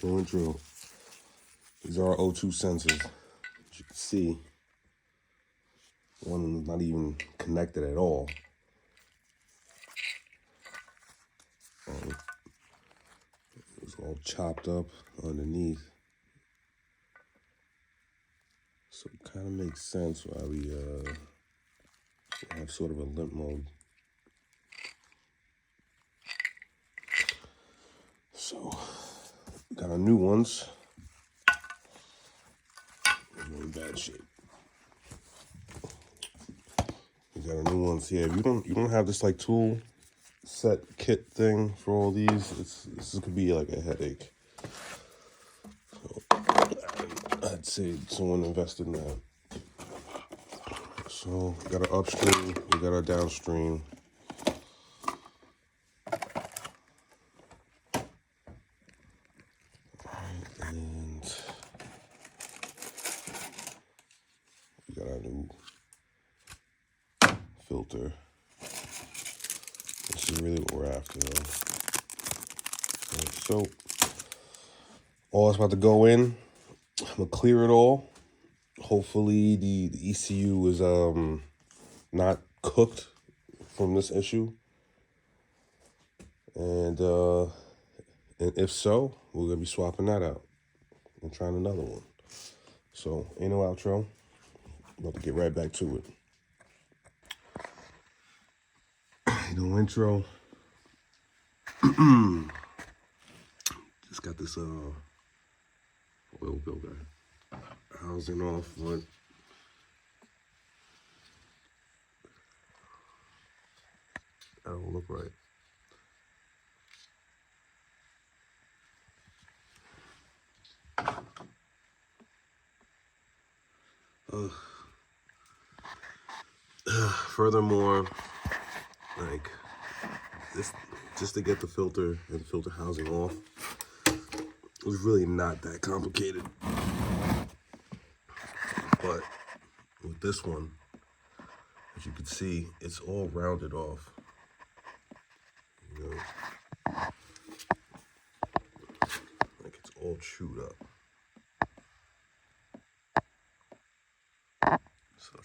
No intro. These are our O2 sensors. As you can see, one is not even connected at all. It's all chopped up underneath. So it kind of makes sense why we have sort of a limp mode. So, got our new ones. They're in bad shape. We got our new ones here. You don't have this like tool set kit thing for all these. This could be like a headache. So I'd say someone invest in that. So we got our upstream, we got our downstream. And we got our new filter. This is really what we're after though. Right, so all that's about to go in. I'm gonna clear it all. Hopefully the ECU is not cooked from this issue. And if so, we're gonna be swapping that out and trying another one. So ain't no outro. I'm about to get right back to it. Ain't no intro. Just got this oil filter housing off, but that don't look right. Furthermore, like this, just to get the filter and filter housing off, it was really not that complicated. But with this one, as you can see, it's all rounded off. You know, like it's all chewed up. So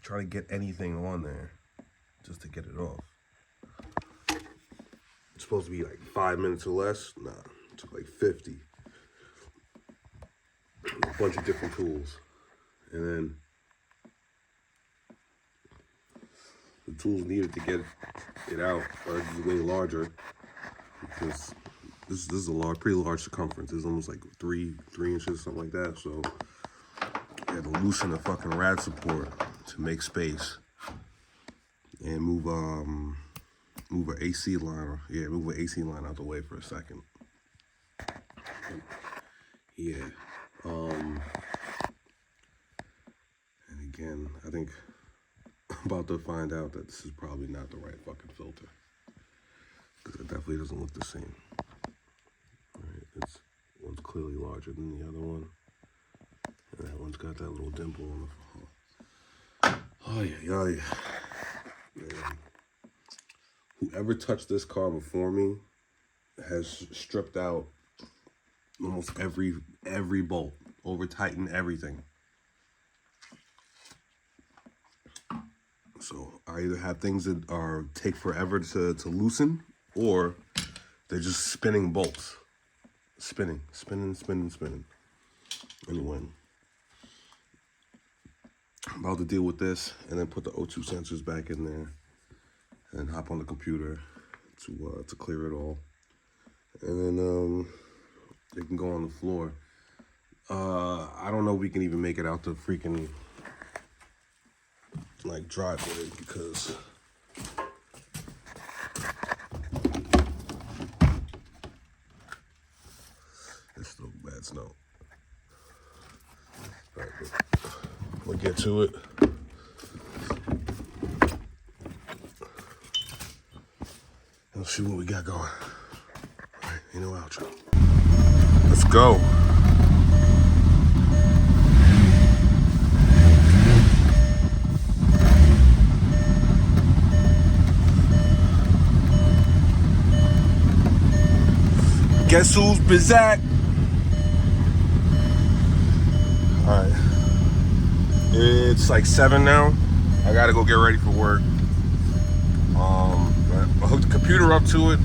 trying to get anything on there just to get it off. It's supposed to be like 5 minutes or less. Nah, it took like 50. A bunch of different tools. And then the tools needed to get it out are way larger because this is a pretty large circumference. It's almost like three inches, something like that. So I had to loosen the fucking rad support to make space and move an AC line. Yeah, move an AC line out the way for a second. Yeah. And again, I think I'm about to find out that this is probably not the right fucking filter, because it definitely doesn't look the same. All right, one's clearly larger than the other one, and that one's got that little dimple on the. Oh yeah. Man. Whoever touched this car before me has stripped out almost every bolt, over tightened everything. So I either have things that take forever to loosen, or they're just spinning bolts. Spinning. Anyway, I'm about to deal with this and then put the O2 sensors back in there and hop on the computer to clear it all. And then they can go on the floor. I don't know if we can even make it out to freaking like driveway, because it's still bad snow. All right, we'll get to it. Let's see what we got going. All right, ain't no outro. Let's go. Guess who's Bizak? It's like 7 now. I gotta go get ready for work. I hooked the computer up to it.